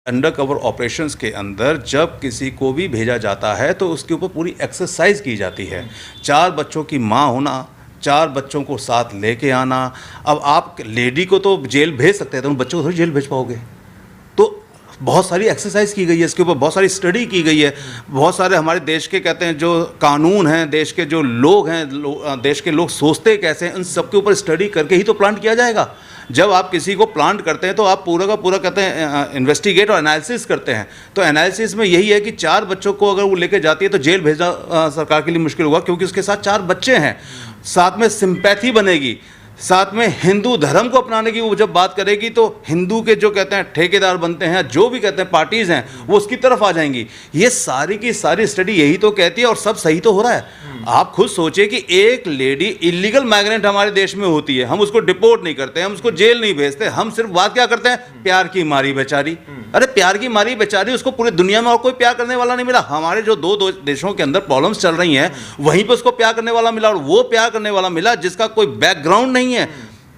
Under cover operations के अंदर जब किसी को भी भेजा जाता है तो उसके ऊपर पूरी एक्सरसाइज की जाती है। 4 बच्चों की माँ होना, 4 बच्चों को साथ लेके आना। अब आप लेडी को तो जेल भेज सकते हैं, तो उन बच्चों को थोड़ी जेल भेज पाओगे। तो बहुत सारी एक्सरसाइज की गई है, इसके ऊपर बहुत सारी स्टडी की गई है। बहुत सारे हमारे देश के कहते हैं जो कानून हैं, देश के जो लोग हैं, देश के लोग सोचते कैसे हैं, उन सब के ऊपर स्टडी करके ही तो प्लांट किया जाएगा। जब आप किसी को प्लांट करते हैं तो आप पूरा का पूरा कहते हैं इन्वेस्टिगेट और एनालिसिस करते हैं। तो एनालिसिस में यही है कि 4 बच्चों को अगर वो लेके जाती है तो जेल भेजना सरकार के लिए मुश्किल होगा, क्योंकि उसके साथ 4 बच्चे हैं। साथ में सिंपैथी बनेगी, साथ में हिंदू धर्म को अपनाने की वो जब बात करेगी तो हिंदू के जो कहते हैं ठेकेदार बनते हैं, जो भी कहते हैं पार्टीज़ हैं, वो उसकी तरफ आ जाएंगी। ये सारी की सारी स्टडी यही तो कहती है, और सब सही तो हो रहा है। आप खुद सोचिए कि एक लेडी इलीगल माइग्रेंट हमारे देश में होती है, हम उसको डिपोर्ट नहीं करते, हम उसको जेल नहीं भेजते, हम सिर्फ बात क्या करते हैं, प्यार की मारी बेचारी। अरे प्यार की मारी बेचारी, उसको पूरी दुनिया में और कोई प्यार करने वाला नहीं मिला। हमारे जो दो देशों के अंदर प्रॉब्लम्स चल रही हैं, वहीं पे उसको प्यार करने वाला मिला, और वो प्यार करने वाला मिला जिसका कोई बैकग्राउंड नहीं है।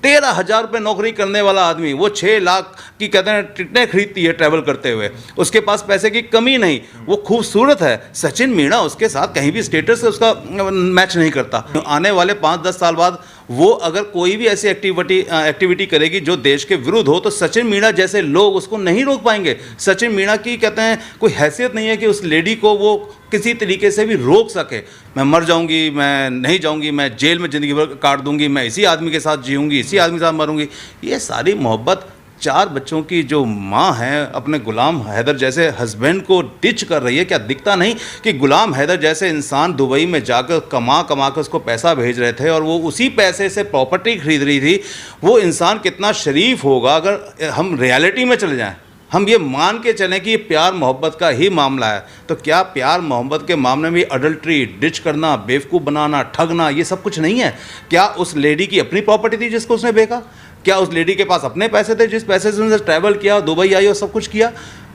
13,000 रुपये नौकरी करने वाला आदमी, वो 6 लाख की कहते हैं टिकटें खरीदती है ट्रैवल करते हुए, उसके पास पैसे की कमी नहीं, वो खूबसूरत है। सचिन मीणा उसके साथ कहीं भी स्टेटस से उसका मैच नहीं करता। आने वाले 5-10 साल बाद वो अगर कोई भी ऐसी एक्टिविटी करेगी जो देश के विरुद्ध हो, तो सचिन मीणा जैसे लोग उसको नहीं रोक पाएंगे। सचिन मीणा की कहते हैं कोई हैसियत नहीं है कि उस लेडी को वो किसी तरीके से भी रोक सके। मैं मर जाऊंगी, मैं नहीं जाऊंगी, मैं जेल में ज़िंदगी भर काट दूंगी, मैं इसी आदमी के साथ जीऊंगी, इसी आदमी के साथ मरूंगी। ये सारी मोहब्बत 4 बच्चों की जो माँ है अपने गुलाम हैदर जैसे हस्बैंड को डिच कर रही है। क्या दिखता नहीं कि गुलाम हैदर जैसे इंसान दुबई में जाकर कमा कर उसको पैसा भेज रहे थे और वो उसी पैसे से प्रॉपर्टी खरीद रही थी। वो इंसान कितना शरीफ होगा। अगर हम रियलिटी में चले जाएं, हम ये मान के चलें कि ये प्यार मोहब्बत का ही मामला है, तो क्या प्यार मोहब्बत के मामले में अडल्ट्री, डिच करना, बेवकूफ़ बनाना, ठगना, ये सब कुछ नहीं है? क्या उस लेडी की अपनी प्रॉपर्टी थी जिसको उसने बेचा? क्या उस लेडी के पास अपने पैसे थे जिस पैसे से उसने ट्रैवल किया, दुबई आई और सब कुछ किया?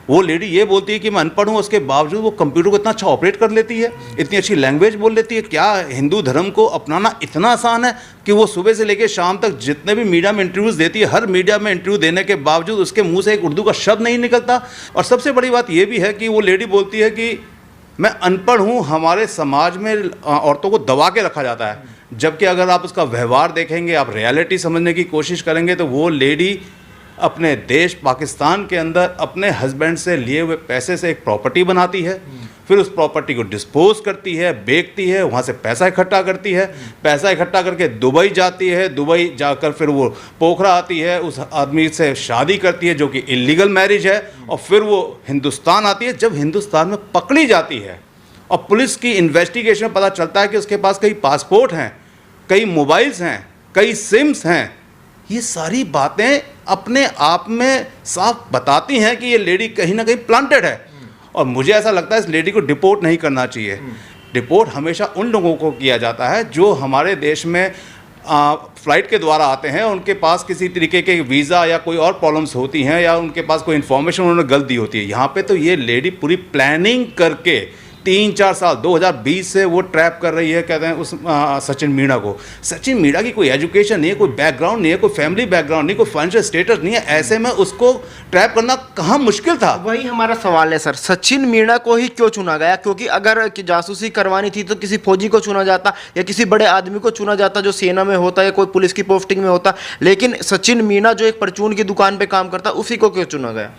वो लेडी ये बोलती है कि मैं अनपढ़ हूँ, उसके बावजूद वो कंप्यूटर को इतना अच्छा ऑपरेट कर लेती है, इतनी अच्छी लैंग्वेज बोल लेती है। क्या हिंदू धर्म को अपनाना इतना आसान है कि वो सुबह से लेकर शाम तक जितने भी मीडिया में इंटरव्यूज़ देती है, हर मीडिया में इंटरव्यू देने के बावजूद उसके मुंह से एक उर्दू का शब्द नहीं निकलता? और सबसे बड़ी बात ये भी है कि वो लेडी बोलती है कि मैं अनपढ़ हूँ, हमारे समाज में औरतों को दबा के रखा जाता है। जबकि अगर आप उसका व्यवहार देखेंगे, आप रियलिटी समझने की कोशिश करेंगे, तो वो लेडी अपने देश पाकिस्तान के अंदर अपने हस्बैंड से लिए हुए पैसे से एक प्रॉपर्टी बनाती है, फिर उस प्रॉपर्टी को डिस्पोज करती है, बेचती है, वहाँ से पैसा इकट्ठा करती है, पैसा इकट्ठा करके दुबई जाती है, दुबई जाकर फिर वो पोखरा आती है, उस आदमी से शादी करती है जो कि इलीगल मैरिज है, और फिर वो हिंदुस्तान आती है। जब हिंदुस्तान में पकड़ी जाती है और पुलिस की इन्वेस्टिगेशन में पता चलता है कि उसके पास कई पासपोर्ट हैं, कई मोबाइल्स हैं, कई सिम्स हैं, ये सारी बातें अपने आप में साफ बताती हैं कि ये लेडी कहीं ना कहीं प्लांटेड है। और मुझे ऐसा लगता है इस लेडी को डिपोर्ट नहीं करना चाहिए। डिपोर्ट हमेशा उन लोगों को किया जाता है जो हमारे देश में फ़्लाइट के द्वारा आते हैं, उनके पास किसी तरीके के वीज़ा या कोई और प्रॉब्लम्स होती हैं, या उनके पास कोई इन्फॉर्मेशन उन्होंने गलत दी होती है। यहाँ पे तो ये लेडी पूरी प्लानिंग करके 3-4 साल 2020 से वो ट्रैप कर रही है, कहते हैं उस सचिन मीणा को। सचिन मीणा की कोई एजुकेशन नहीं है, कोई बैकग्राउंड नहीं है, कोई फैमिली बैकग्राउंड नहीं, कोई फाइनेंशियल स्टेटस नहीं है। ऐसे में उसको ट्रैप करना कहाँ मुश्किल था? वही हमारा सवाल है सर, सचिन मीणा को ही क्यों चुना गया? क्योंकि अगर जासूसी करवानी थी तो किसी फौजी को चुना जाता या किसी बड़े आदमी को चुना जाता जो सेना में होता या कोई पुलिस की पोस्टिंग में होता, लेकिन सचिन मीणा जो एक परचून की दुकान पर काम करता, उसी को क्यों चुना गया?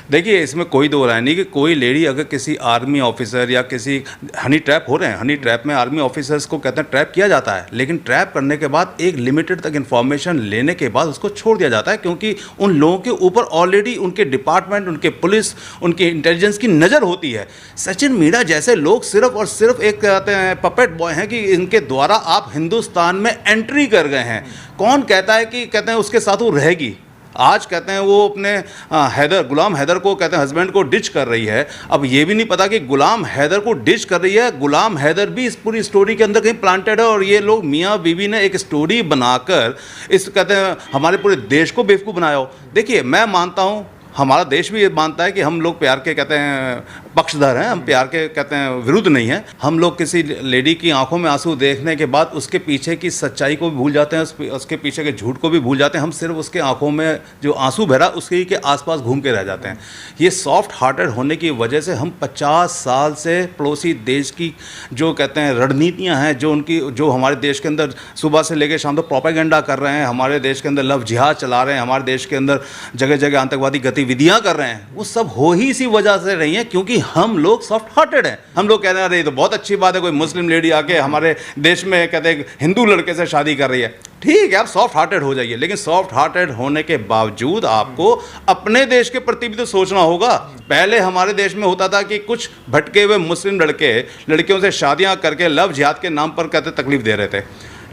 देखिए, इसमें कोई दो राय नहीं कि कोई लेडी अगर किसी आर्मी ऑफिसर या किसी हनी ट्रैप हो रहे हैं, हनी ट्रैप में आर्मी ऑफिसर्स को कहते हैं ट्रैप किया जाता है, लेकिन ट्रैप करने के बाद एक लिमिटेड तक इन्फॉर्मेशन लेने के बाद उसको छोड़ दिया जाता है, क्योंकि उन लोगों के ऊपर ऑलरेडी उनके डिपार्टमेंट, उनके पुलिस, उनके इंटेलिजेंस की नज़र होती है। सचिन मीणा जैसे लोग सिर्फ और सिर्फ एक कहते हैं पपेट बॉय हैं कि इनके द्वारा आप हिंदुस्तान में एंट्री कर गए हैं। कौन कहता है कि कहते हैं उसके साथ वो रहेगी? आज कहते हैं वो अपने गुलाम हैदर को कहते हैं हस्बैंड को डिच कर रही है। अब ये भी नहीं पता कि गुलाम हैदर को डिच कर रही है, गुलाम हैदर भी इस पूरी स्टोरी के अंदर कहीं प्लांटेड है, और ये लोग मियाँ बीवी ने एक स्टोरी बनाकर इस कहते हैं हमारे पूरे देश को बेवकूफ़ बनाया हो। देखिए, मैं मानता हूँ हमारा देश भी ये मानता है कि हम लोग प्यार के कहते हैं पक्षधर हैं, हम प्यार के कहते हैं विरुद्ध नहीं हैं। हम लोग किसी लेडी की आंखों में आंसू देखने के बाद उसके पीछे की सच्चाई को भी भूल जाते हैं, उसके पीछे के झूठ को भी भूल जाते हैं। हम सिर्फ उसके आंखों में जो आंसू भरा उसके के आसपास घूम के रह जाते हैं। ये सॉफ्ट हार्टेड होने की वजह से हम 50 साल से पड़ोसी देश की जो कहते हैं रणनीतियाँ हैं, जो हमारे देश के अंदर सुबह से लेकर शाम तक प्रोपेगेंडा कर रहे हैं, हमारे देश के अंदर लव जिहाद चला रहे हैं, हमारे देश के अंदर जगह जगह आतंकवादी गतिविधियां कर रहे हैं, वो सब हो ही इसी वजह से रही हैं क्योंकि हम लोग सॉफ्ट हार्टेड हैं। हम लोग कह रहे हैं अरे ये तो बहुत अच्छी बात है, कोई मुस्लिम लेडी आके हमारे देश में कहते हैं हिंदू लड़के से शादी कर रही है। ठीक है, आप सॉफ्ट हार्टेड हो जाइए, लेकिन सॉफ्ट हार्टेड होने के बावजूद आपको अपने देश के प्रति भी तो सोचना होगा। पहले हमारे देश में होता था कि कुछ भटके हुए मुस्लिम लड़के लड़कियों से शादियां करके लव जिहाद के नाम पर कहते तकलीफ दे रहे थे।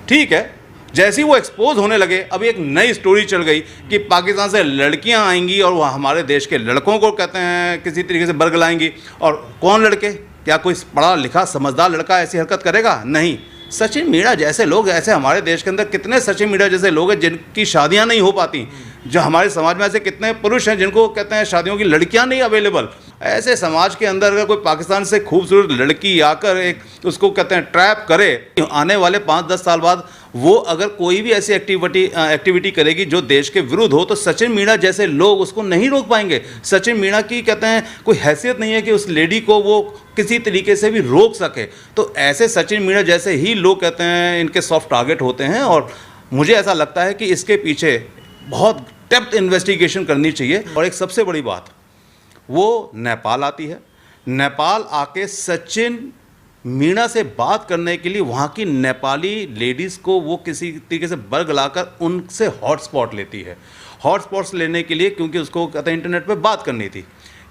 ठीक है, जैसे ही वो एक्सपोज होने लगे, अब एक नई स्टोरी चल गई कि पाकिस्तान से लड़कियां आएंगी और वो हमारे देश के लड़कों को कहते हैं किसी तरीके से बरगलाएंगी। और कौन लड़के? क्या कोई पढ़ा लिखा समझदार लड़का ऐसी हरकत करेगा? नहीं। सचिन मीणा जैसे लोग, ऐसे हमारे देश के अंदर कितने सचिन मीणा जैसे लोग हैं जिनकी शादियां नहीं हो पाती, जो हमारे समाज में ऐसे कितने पुरुष हैं जिनको कहते हैं शादियों की लड़कियां नहीं अवेलेबल। ऐसे समाज के अंदर अगर कोई पाकिस्तान से खूबसूरत लड़की आकर एक उसको कहते हैं ट्रैप करे, आने वाले 5-10 साल बाद वो अगर कोई भी ऐसी एक्टिविटी करेगी जो देश के विरुद्ध हो, तो सचिन मीणा जैसे लोग उसको नहीं रोक पाएंगे। सचिन मीणा की कहते हैं कोई हैसियत नहीं है कि उस लेडी को वो किसी तरीके से भी रोक सके। तो ऐसे सचिन मीणा जैसे ही लोग कहते हैं इनके सॉफ्ट टारगेट होते हैं। और मुझे ऐसा लगता है कि इसके पीछे बहुत डेप्थ इन्वेस्टिगेशन करनी चाहिए। और एक सबसे बड़ी बात, वो नेपाल आती है, नेपाल आके सचिन मीणा से बात करने के लिए वहाँ की नेपाली लेडीज़ को वो किसी तरीके से बरगलाकर उनसे हॉटस्पॉट लेती है। हॉटस्पॉट्स लेने के लिए क्योंकि उसको कहते हैं इंटरनेट पे बात करनी थी।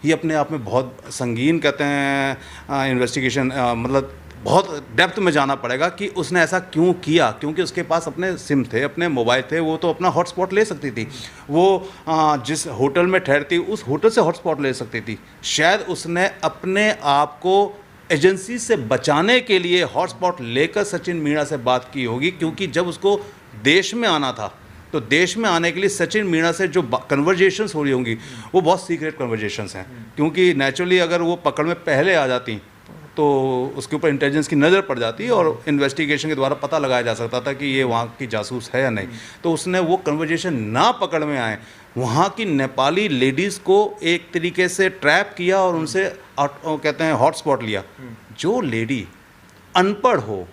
ये अपने आप में बहुत संगीन कहते हैं इन्वेस्टिगेशन, मतलब बहुत डेप्थ में जाना पड़ेगा कि उसने ऐसा क्यों किया। क्योंकि उसके पास अपने सिम थे, अपने मोबाइल थे, वो तो अपना हॉटस्पॉट ले सकती थी। वो जिस होटल में ठहरती उस होटल से हॉटस्पॉट ले सकती थी। शायद उसने अपने आप को एजेंसी से बचाने के लिए हॉटस्पॉट लेकर सचिन मीणा से बात की होगी। क्योंकि जब उसको देश में आना था तो देश में आने के लिए सचिन मीणा से जो कन्वर्जेशंस हो रही होंगी वो बहुत सीक्रेट कन्वर्जेशंस हैं। क्योंकि नेचुरली अगर वो पकड़ में पहले आ जाती तो उसके ऊपर इंटेलिजेंस की नज़र पड़ जाती और इन्वेस्टिगेशन के द्वारा पता लगाया जा सकता था कि ये वहाँ की जासूस है या नहीं। तो उसने वो कन्वर्जेशन ना पकड़ में आए, वहाँ की नेपाली लेडीज़ को एक तरीके से ट्रैप किया और उनसे कहते हैं हॉटस्पॉट लिया। जो लेडी अनपढ़ हो,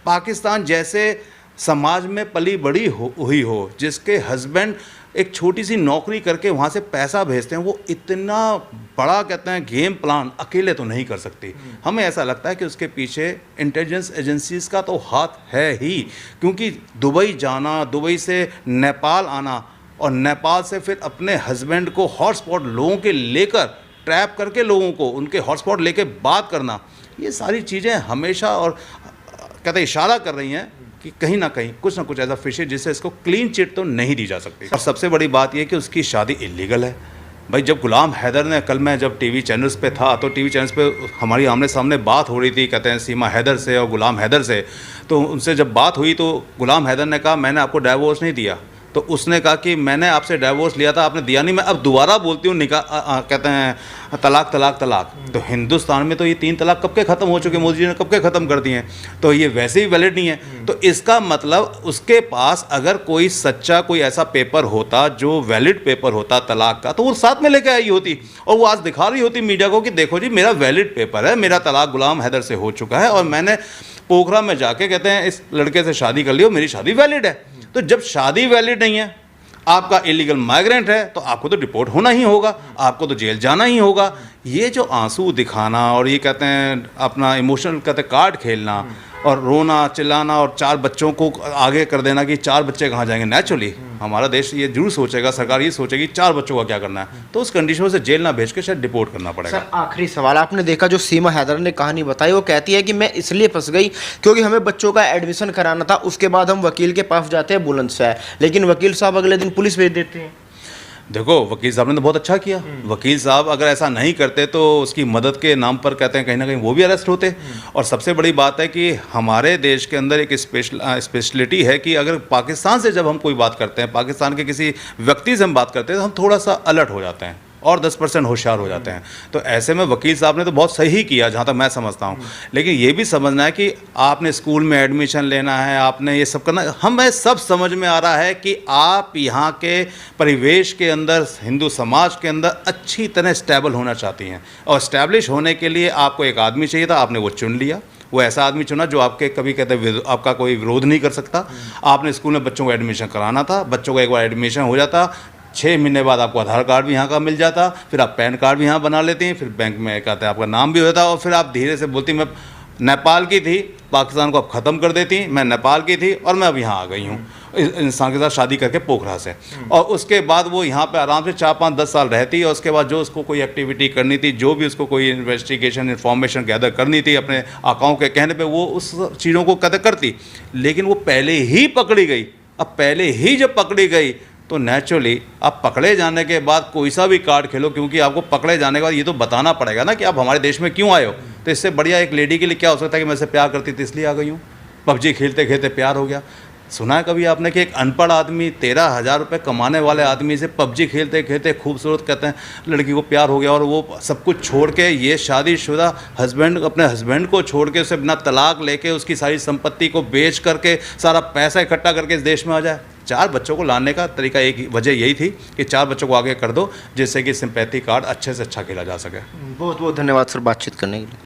पाकिस्तान जैसे समाज में पली बड़ी हुई हो, जिसके हस्बैंड एक छोटी सी नौकरी करके वहाँ से पैसा भेजते हैं, वो इतना बड़ा कहते हैं गेम प्लान अकेले तो नहीं कर सकती। हमें ऐसा लगता है कि उसके पीछे इंटेलिजेंस एजेंसीज़ का तो हाथ है ही। क्योंकि दुबई जाना, दुबई से नेपाल आना और नेपाल से फिर अपने हस्बैंड को हॉटस्पॉट लोगों के लेकर ट्रैप करके लोगों को उनके हॉटस्पॉट लेके बात करना, ये सारी चीज़ें हमेशा और कहते हैं इशारा कर रही हैं कि कहीं ना कुछ ऐसा फिश है जिससे इसको क्लीन चिट तो नहीं दी जा सकती। और सबसे बड़ी बात यह कि उसकी शादी इलीगल है। भाई जब गुलाम हैदर ने, कल मैं जब टीवी चैनल्स पे था तो टीवी चैनल्स पे हमारी आमने सामने बात हो रही थी, कहते हैं सीमा हैदर से और गुलाम हैदर से। तो उनसे जब बात हुई तो गुलाम हैदर ने कहा मैंने आपको डाइवोर्स नहीं दिया। तो उसने कहा कि मैंने आपसे डाइवोर्स लिया था, आपने दिया नहीं, मैं अब दोबारा बोलती हूँ निकाह कहते हैं तलाक तलाक तलाक। तो हिंदुस्तान में तो ये 3 तलाक कब के ख़त्म हो चुके, मोदी जी ने कब के ख़त्म कर दिए हैं। तो ये वैसे ही वैलिड नहीं है। तो इसका मतलब उसके पास अगर कोई सच्चा कोई ऐसा पेपर होता जो वैलिड पेपर होता तलाक का, तो वो साथ में लेके आई होती और वो आज दिखा रही होती मीडिया को कि देखो जी मेरा वैलिड पेपर है, मेरा तलाक गुलाम हैदर से हो चुका है और मैंने पोखरा में जाके कहते हैं इस लड़के से शादी कर ली और मेरी शादी वैलिड है। तो जब शादी वैलिड नहीं है, आपका इलीगल माइग्रेंट है, तो आपको तो डिपोर्ट होना ही होगा, आपको तो जेल जाना ही होगा। ये जो आंसू दिखाना और ये कहते हैं अपना इमोशनल कहते हैं कार्ड खेलना और रोना चिल्लाना और 4 बच्चों को आगे कर देना कि 4 बच्चे कहाँ जाएंगे। नेचुरली हमारा देश ये जरूर सोचेगा, सरकार ये सोचेगी 4 बच्चों का क्या करना है, तो उस कंडीशन से जेल ना भेज के शायद डिपोर्ट करना पड़ेगा। सर आखिरी सवाल, आपने देखा जो सीमा हैदर ने कहानी बताई, वो कहती है कि मैं इसलिए फंस गई क्योंकि हमें बच्चों का एडमिशन कराना था, उसके बाद हम वकील के पास जाते हैं बुलंदशहर, लेकिन वकील साहब अगले दिन पुलिस भेज देते हैं। देखो वकील साहब ने तो बहुत अच्छा किया। वकील साहब अगर ऐसा नहीं करते तो उसकी मदद के नाम पर कहते हैं कहीं ना कहीं वो भी अरेस्ट होते। और सबसे बड़ी बात है कि हमारे देश के अंदर एक स्पेशलिटी है कि अगर पाकिस्तान से जब हम कोई बात करते हैं, पाकिस्तान के किसी व्यक्ति से हम बात करते हैं, तो हम थोड़ा सा अलर्ट हो जाते हैं और 10% होशियार हो जाते हैं। तो ऐसे में वकील साहब ने तो बहुत सही किया जहाँ तक मैं समझता हूँ। लेकिन ये भी समझना है कि आपने स्कूल में एडमिशन लेना है, आपने ये सब करना है, हमें सब समझ में आ रहा है कि आप यहाँ के परिवेश के अंदर, हिंदू समाज के अंदर अच्छी तरह स्टेबल होना चाहती हैं। और स्टैब्लिश होने के लिए आपको एक आदमी चाहिए था, आपने वो चुन लिया। वो ऐसा आदमी चुना जो आपके कभी कहते हैं आपका कोई विरोध नहीं कर सकता। आपने स्कूल में बच्चों को एडमिशन कराना था, बच्चों का एक बार एडमिशन हो जाता, 6 महीने बाद आपको आधार कार्ड भी यहाँ का मिल जाता, फिर आप पैन कार्ड भी यहाँ बना लेती हैं, फिर बैंक में कहते हैं आपका नाम भी होता, और फिर आप धीरे से बोलती मैं नेपाल की थी, पाकिस्तान को आप ख़त्म कर देती, मैं नेपाल की थी और मैं अब यहाँ आ गई हूँ इस इंसान के साथ शादी करके पोखरा से। और उसके बाद वो यहाँ पे आराम से 4, 5, 10 साल रहती, और उसके बाद जो उसको कोई एक्टिविटी करनी थी, जो भी उसको कोई इन्वेस्टिगेशन इन्फॉर्मेशन गैदर करनी थी अपने आकाओं के कहने पे, वो उस चीज़ों को कदर करती। लेकिन वो पहले ही पकड़ी गई। अब पहले ही जब पकड़ी गई तो नेचुरली आप पकड़े जाने के बाद कोई सा भी कार्ड खेलो, क्योंकि आपको पकड़े जाने के बाद ये तो बताना पड़ेगा ना कि आप हमारे देश में क्यों आए हो। तो इससे बढ़िया एक लेडी के लिए क्या हो सकता है कि मैं इससे प्यार करती थी इसलिए आ गई हूँ, पबजी खेलते खेलते प्यार हो गया। सुना है कभी आपने कि एक अनपढ़ आदमी 13,000 रुपये कमाने वाले आदमी से पबजी खेलते खेलते खूबसूरत कहते हैं लड़की को प्यार हो गया, और वो सब कुछ छोड़ के, ये शादीशुदा हस्बैंड, अपने हस्बैंड को छोड़ के, उसे बिना तलाक लेके, उसकी सारी संपत्ति को बेच करके, सारा पैसा इकट्ठा करके इस देश में आ जाए। 4 बच्चों को लाने का तरीका एक ही वजह यही थी कि 4 बच्चों को आगे कर दो, जिससे कि सिंपैथी कार्ड अच्छे से अच्छा खेला जा सके। बहुत बहुत धन्यवाद सर बातचीत करने के लिए।